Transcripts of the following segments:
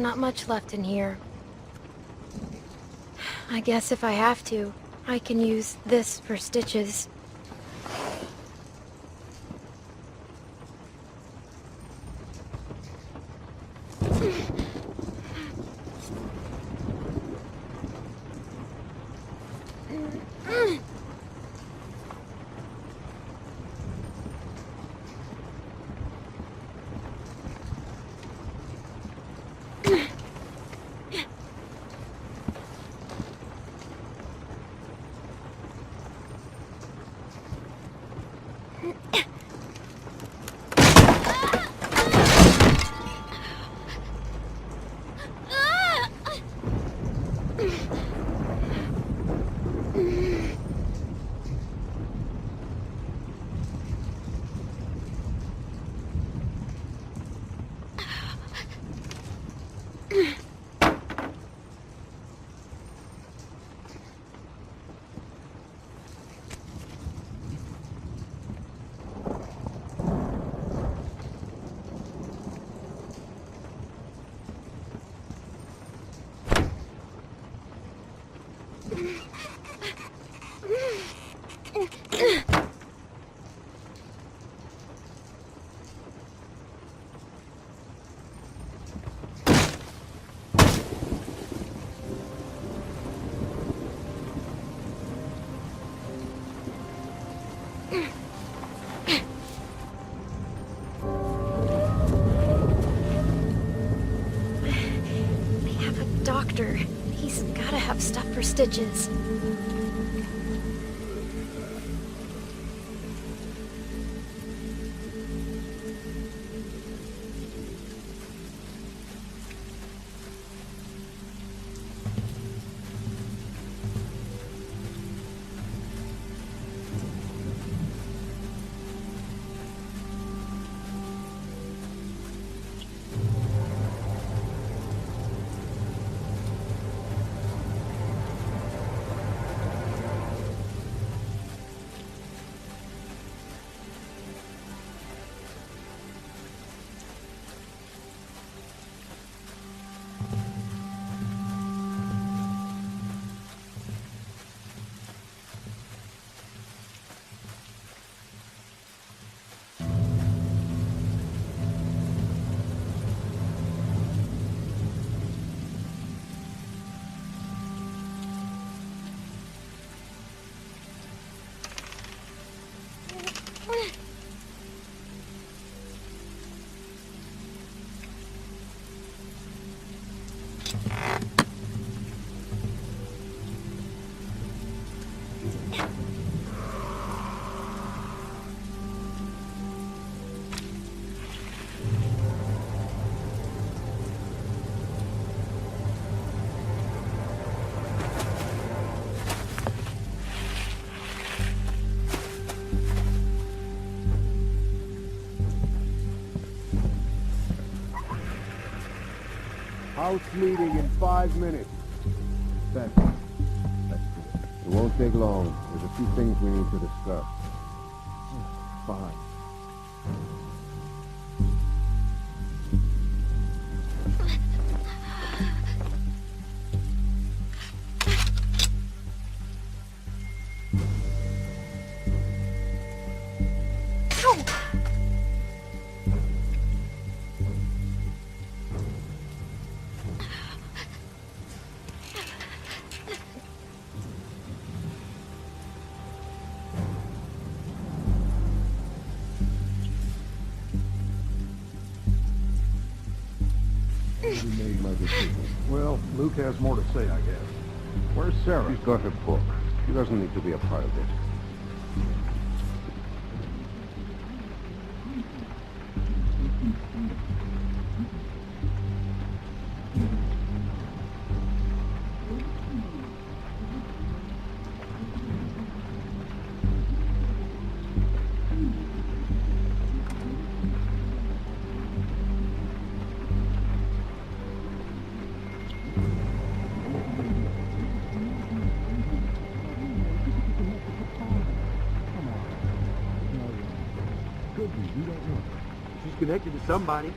not much left in here. I guess if I have to, I can use this for stitches. He's gotta have stuff for stitches. House meeting in 5 minutes. That's good. It won't take long. There's a few things we need to discuss. Fine. Well, Luke has more to say, I guess. Where's Sarah? She's got her book. She doesn't need to be a part of this. She's connected to somebody.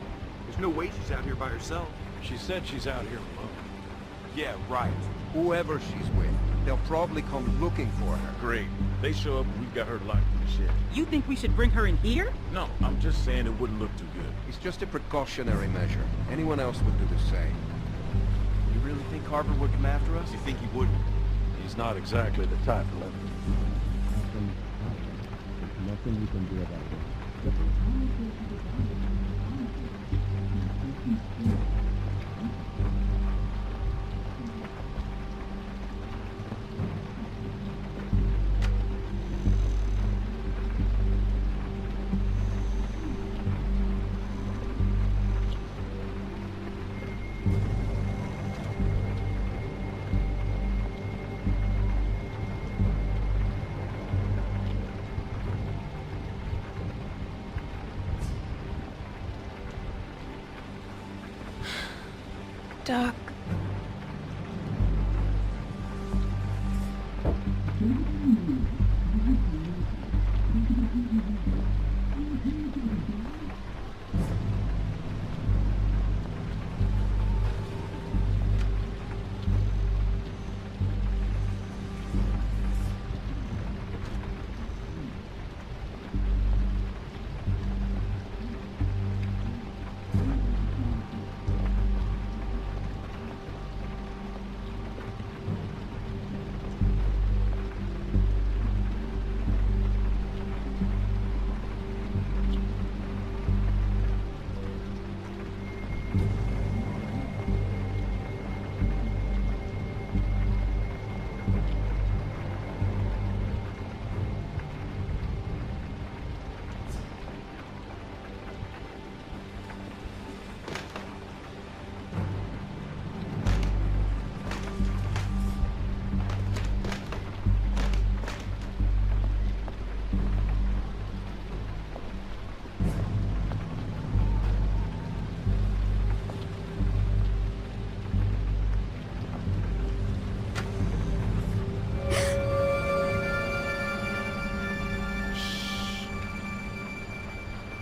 There's no way she's out here by herself. She said she's out here alone. Yeah, right. Whoever she's with, they'll probably come looking for her. Great. They show up and we've got her locked in the shed. You think we should bring her in here? No, I'm just saying it wouldn't look too good. It's just a precautionary measure. Anyone else would do the same. You really think Carver would come after us? You think he wouldn't? He's not exactly the type of level. There's nothing you can do about it. Doc.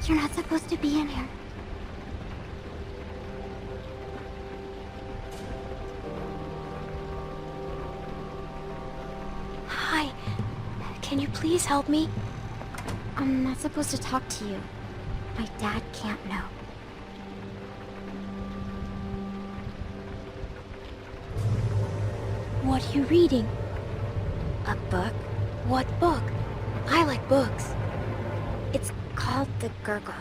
You're not supposed to be in here. Hi. Can you please help me? I'm not supposed to talk to you. My dad can't know. What are you reading? A book? What book? I like books. It's called The Gurgles.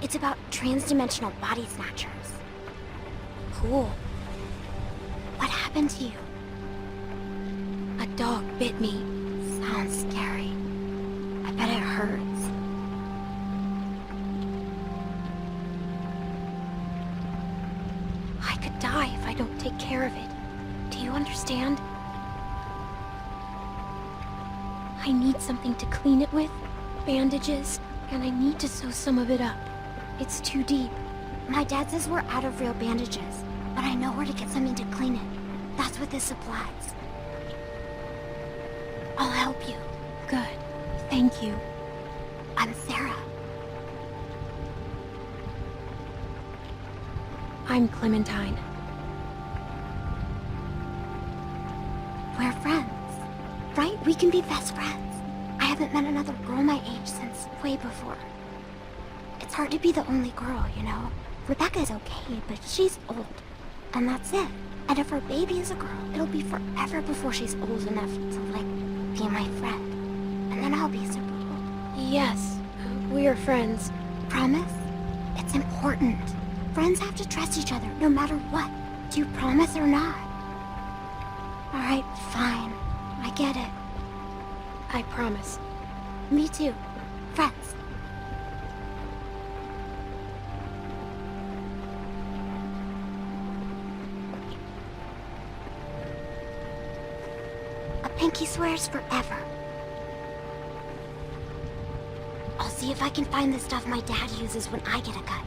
It's about transdimensional body snatchers. Cool. What happened to you? A dog bit me. Sounds scary. I bet it hurts. I could die if I don't take care of it. Do you understand? I need something to clean it with, bandages, and I need to sew some of it up. It's too deep. My dad says we're out of real bandages, but I know where to get something to clean it. That's what this supplies. I'll help you. Good. Thank you. I'm Sarah. I'm Clementine. We're friends, right? We can be best friends. I haven't met another girl my age since way before. It's hard to be the only girl, you know? Rebecca's okay, but she's old. And that's it. And if her baby is a girl, it'll be forever before she's old enough to, like, be my friend. And then I'll be super old. Yes, we are friends. Promise? It's important. Friends have to trust each other, no matter what. Do you promise or not? Alright, fine. I get it. I promise. Me too. Friends. A pinky swears forever. I'll see if I can find the stuff my dad uses when I get a cut.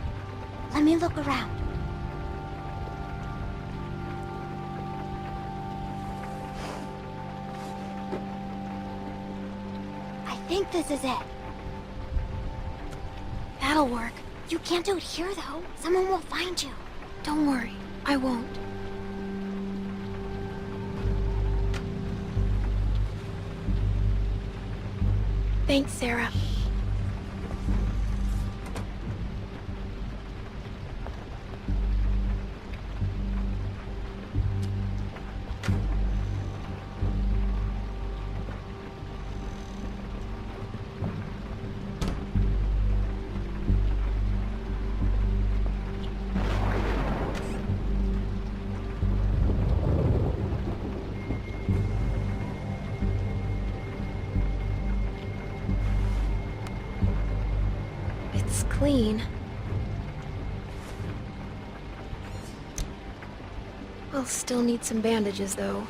Let me look around. I think this is it. That'll work. You can't do it here, though. Someone will find you. Don't worry, I won't. Thanks, Sarah. It's clean. I'll still need some bandages, though.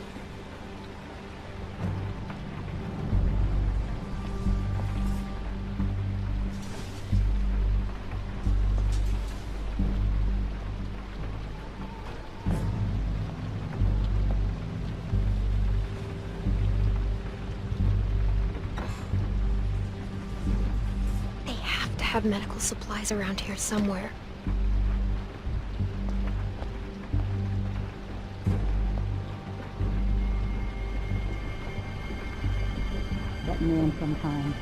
Have medical supplies around here somewhere. Let me in sometime.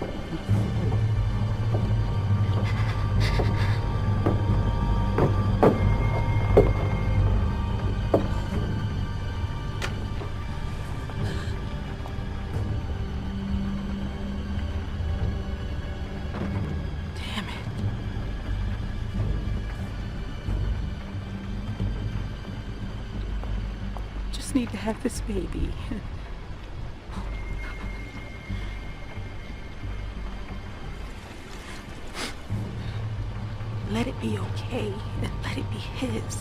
Need to have this baby. Let it be okay, and let it be his.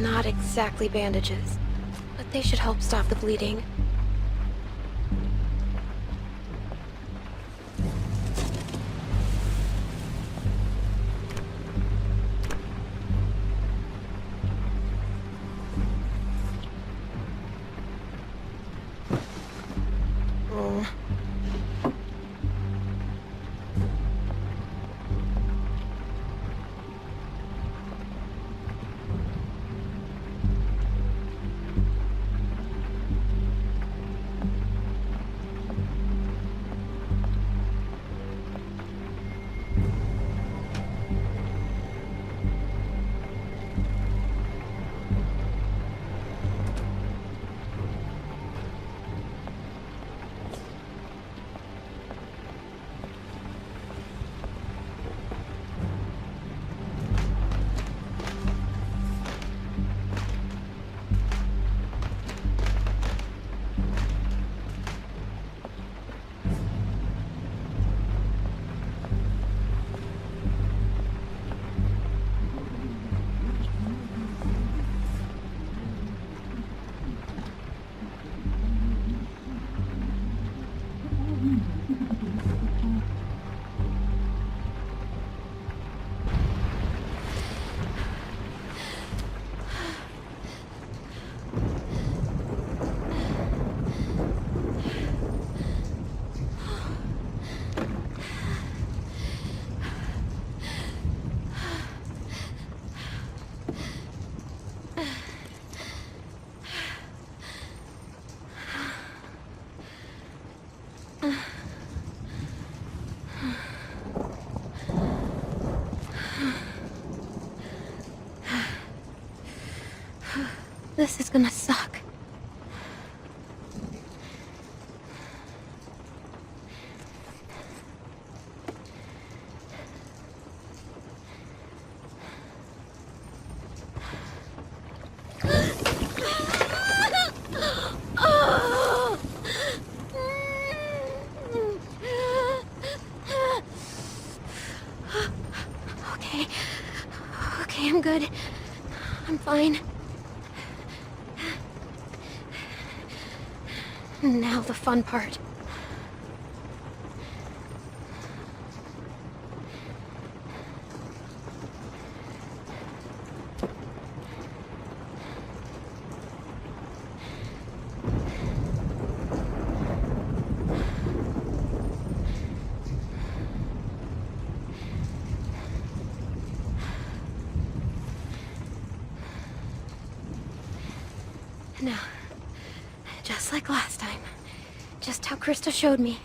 Not exactly bandages, but they should help stop the bleeding. Oh. this is gonna suck. Okay, I'm good. I'm fine. Now the fun part. Now, just like last time. Just how Krista showed me.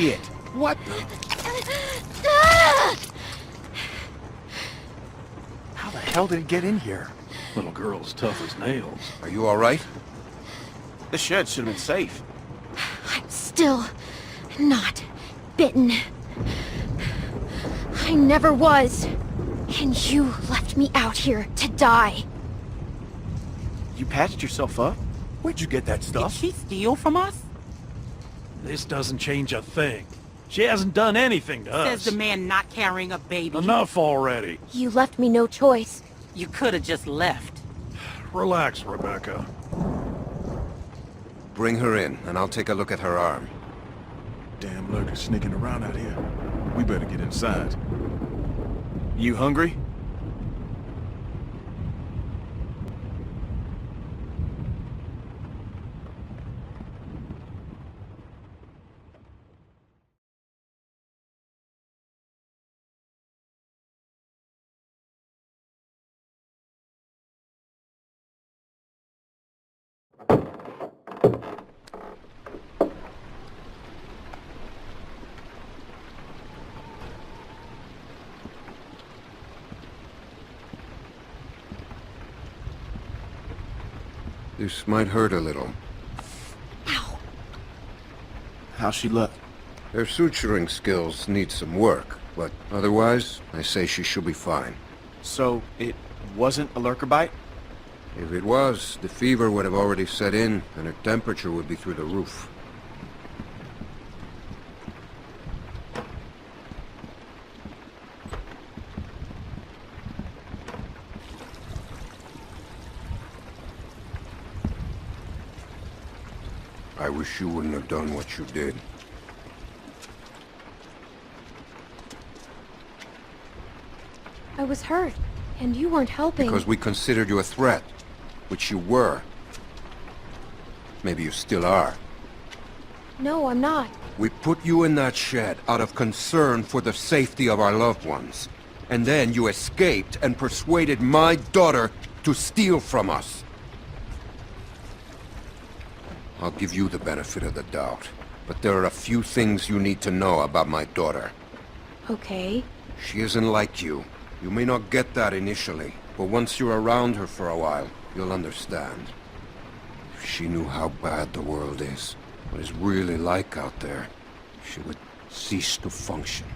shit. What the? How the hell did it get in here? Little girl's tough as nails. Are you all right? This shed should have been safe. I'm still not bitten. I never was. And you left me out here to die. You patched yourself up? Where'd you get that Did stuff? she steal from us? This doesn't change a thing. She hasn't done anything to Says us. the man not carrying a baby. Enough already. You left me no choice. You could have just left. Relax, Rebecca. Bring her in, and I'll take a look at her arm. Damn lurkers sneaking around out here. We better get inside. You hungry? This might hurt a little. Ow. How's she look? Her suturing skills need some work, but otherwise, I say she should be fine. So, it wasn't a lurker bite? If it was, the fever would have already set in, and her temperature would be through the roof. I wish you wouldn't have done what you did. I was hurt, and you weren't helping. Because we considered you a threat, which you were. Maybe you still are. No, I'm not. We put you in that shed out of concern for the safety of our loved ones. And then you escaped and persuaded my daughter to steal from us. I'll give you the benefit of the doubt, but there are a few things you need to know about my daughter. Okay. She isn't like you. You may not get that initially, but once you're around her for a while, you'll understand. If she knew how bad the world is, what it's really like out there, she would cease to function.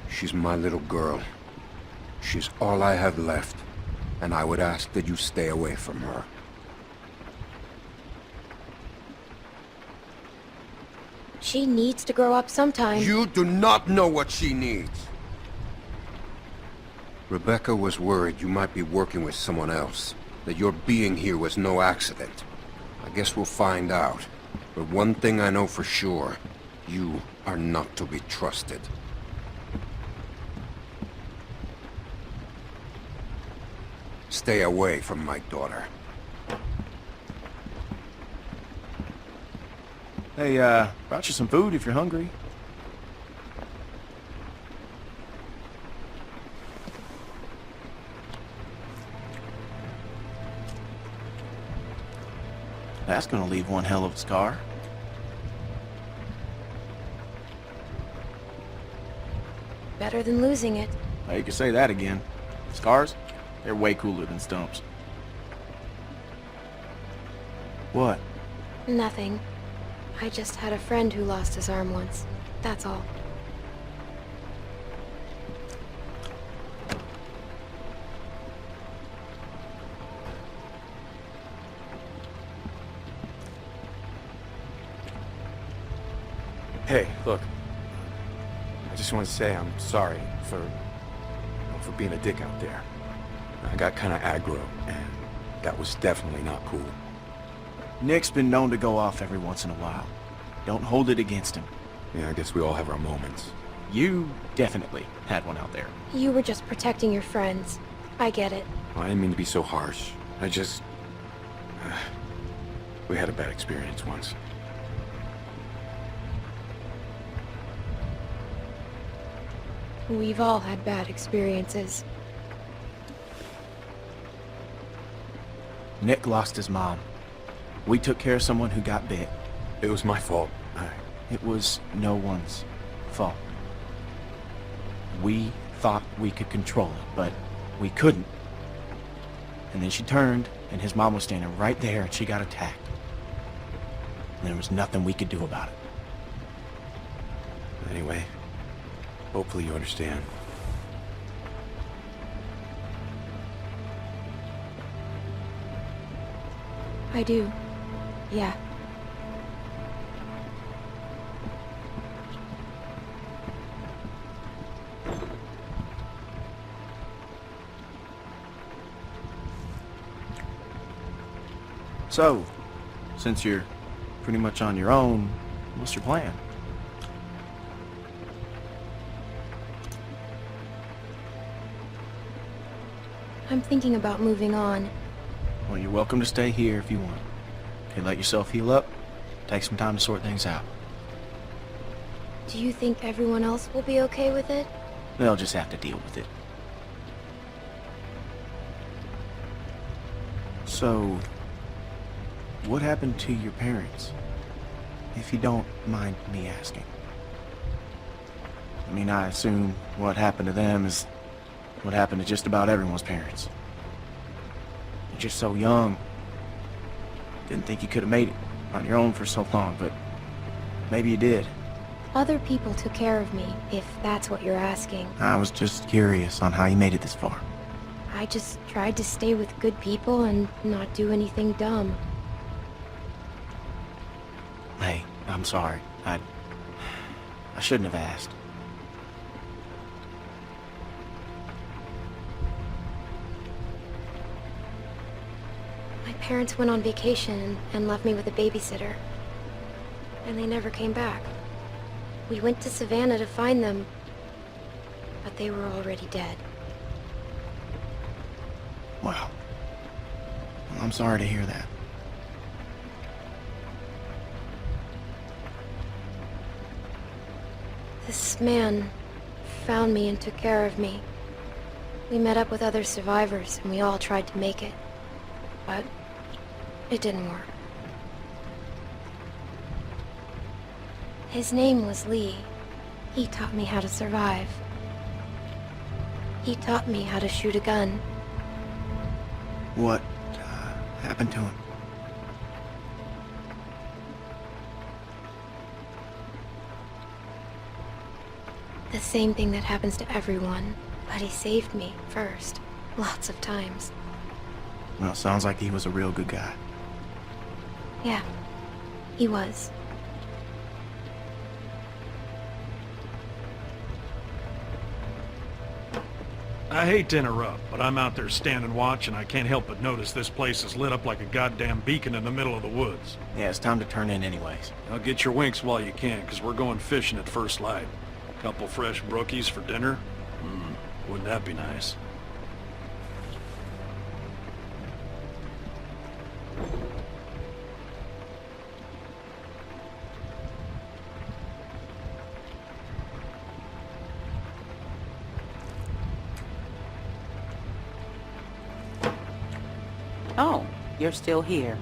She's my little girl. She's all I have left, and I would ask that you stay away from her. She needs to grow up sometime. You do not know what she needs. Rebecca was worried you might be working with someone else, that your being here was no accident. I guess we'll find out. But one thing I know for sure, you are not to be trusted. Stay away from my daughter. Hey, brought you some food if you're hungry. That's gonna leave one hell of a scar. Better than losing it. Well, you can say that again. Scars? They're way cooler than stumps. What? Nothing. I just had a friend who lost his arm once. That's all. Hey, look. I just want to say I'm sorry for being a dick out there. I got kind of aggro, and that was definitely not cool. Nick's been known to go off every once in a while. Don't hold it against him. Yeah, I guess we all have our moments. You definitely had one out there. You were just protecting your friends. I get it. I didn't mean to be so harsh. I just... we had a bad experience once. We've all had bad experiences. Nick lost his mom. We took care of someone who got bit. It was my fault. It was no one's fault. We thought we could control it, but we couldn't. And then she turned, and his mom was standing right there, and she got attacked. And there was nothing we could do about it. Anyway, hopefully you understand. I do. Yeah. So, since you're pretty much on your own, what's your plan? I'm thinking about moving on. Well, you're welcome to stay here if you want. Okay, let yourself heal up. Take some time to sort things out. Do you think everyone else will be okay with it? They'll just have to deal with it. So, what happened to your parents? If you don't mind me asking. I mean, I assume what happened to them is what happened to just about everyone's parents. You're just so young. Didn't think you could have made it on your own for so long, but maybe you did. Other people took care of me, if that's what you're asking. I was just curious on how you made it this far. I just tried to stay with good people and not do anything dumb. Hey, I'm sorry. I shouldn't have asked. My parents went on vacation and left me with a babysitter. And they never came back. We went to Savannah to find them, but they were already dead. Wow. Well, I'm sorry to hear that. This man found me and took care of me. We met up with other survivors and we all tried to make it. But it didn't work. His name was Lee. He taught me how to survive. He taught me how to shoot a gun. What happened to him? The same thing that happens to everyone, but he saved me first, lots of times. Well, sounds like he was a real good guy. Yeah, he was. I hate to interrupt, but I'm out there standing watch and I can't help but notice this place is lit up like a goddamn beacon in the middle of the woods. Yeah, it's time to turn in anyways. Now get your winks while you can, because we're going fishing at first light. Couple fresh brookies for dinner? Wouldn't that be nice? Oh, you're still here.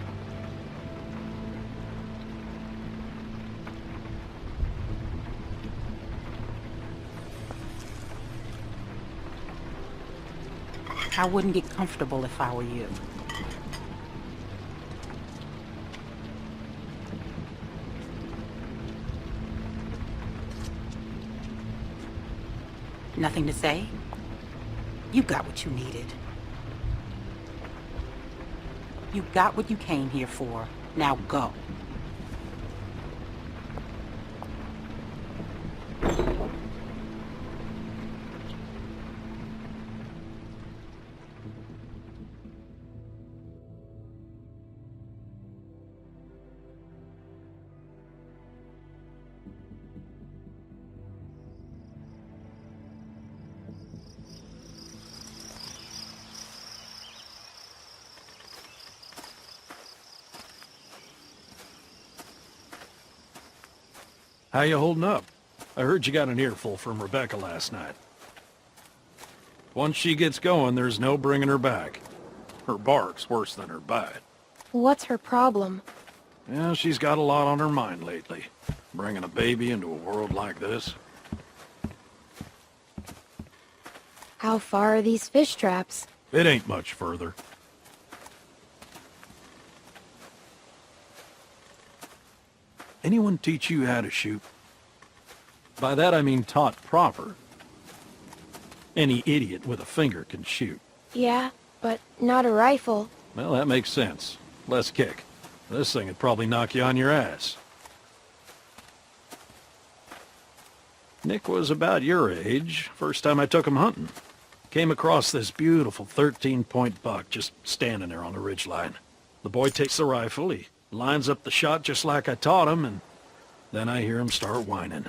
I wouldn't get comfortable if I were you. Nothing to say? You got what you needed. You got what you came here for. Now go. How you holding up? I heard you got an earful from Rebecca last night. Once she gets going, there's no bringing her back. Her bark's worse than her bite. What's her problem? Yeah, she's got a lot on her mind lately. bringing a baby into a world like this. How far are these fish traps? It ain't much further. Anyone teach you how to shoot? By that I mean taught proper. Any idiot with a finger can shoot. Yeah, but not a rifle. Well, that makes sense. Less kick. This thing would probably knock you on your ass. Nick was about your age, first time I took him hunting. Came across this beautiful 13-point buck just standing there on the ridgeline. The boy takes the rifle, he lines up the shot just like I taught him, and then I hear him start whining.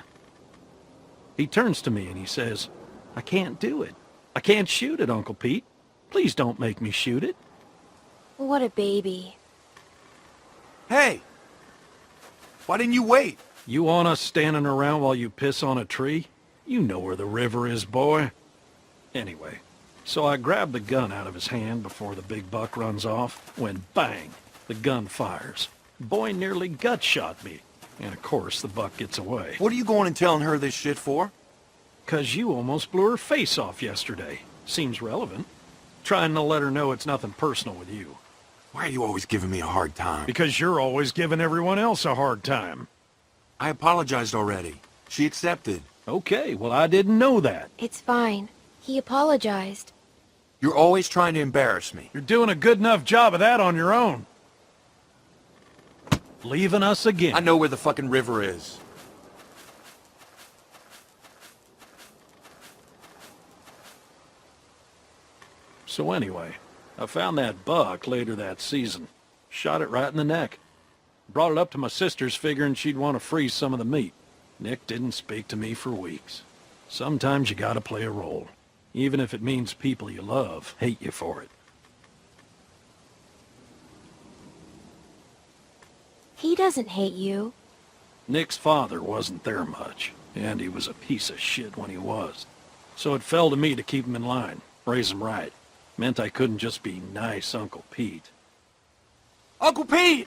He turns to me and he says, "I can't do it. I can't shoot it, Uncle Pete. Please don't make me shoot it." What a baby. Hey! Why didn't you wait? You want us standing around while you piss on a tree? You know where the river is, boy. Anyway, so I grabbed the gun out of his hand before the big buck runs off, when bang, the gun fires. Boy nearly gut shot me, and of course the buck gets away. What are you going and telling her this shit for? 'Cause you almost blew her face off yesterday. Seems relevant. Trying to let her know it's nothing personal with you. Why are you always giving me a hard time? Because you're always giving everyone else a hard time. I apologized already. She accepted. Okay, well I didn't know that. It's fine. He apologized. You're always trying to embarrass me. You're doing a good enough job of that on your own. Leaving us again. I know where the fucking river is. So anyway, I found that buck later that season. Shot it right in the neck. Brought it up to my sister's figuring she'd want to freeze some of the meat. Nick didn't speak to me for weeks. Sometimes you gotta play a role, even if it means people you love hate you for it. He doesn't hate you. Nick's father wasn't there much, and he was a piece of shit when he was. So it fell to me to keep him in line, raise him right. Meant I couldn't just be nice Uncle Pete. Uncle Pete!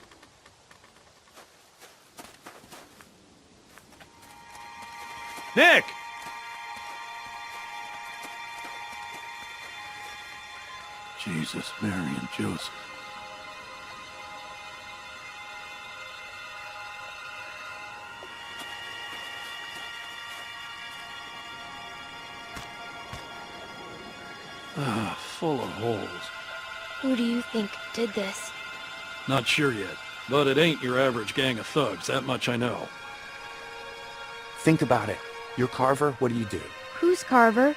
Nick! Jesus, Mary, and Joseph. Full of holes. Who do you think did this? Not sure yet, but it ain't your average gang of thugs, that much I know. Think about it. You're Carver, what do you do? Who's Carver?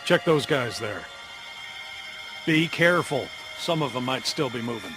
Check those guys there. Be careful. Some of them might still be moving.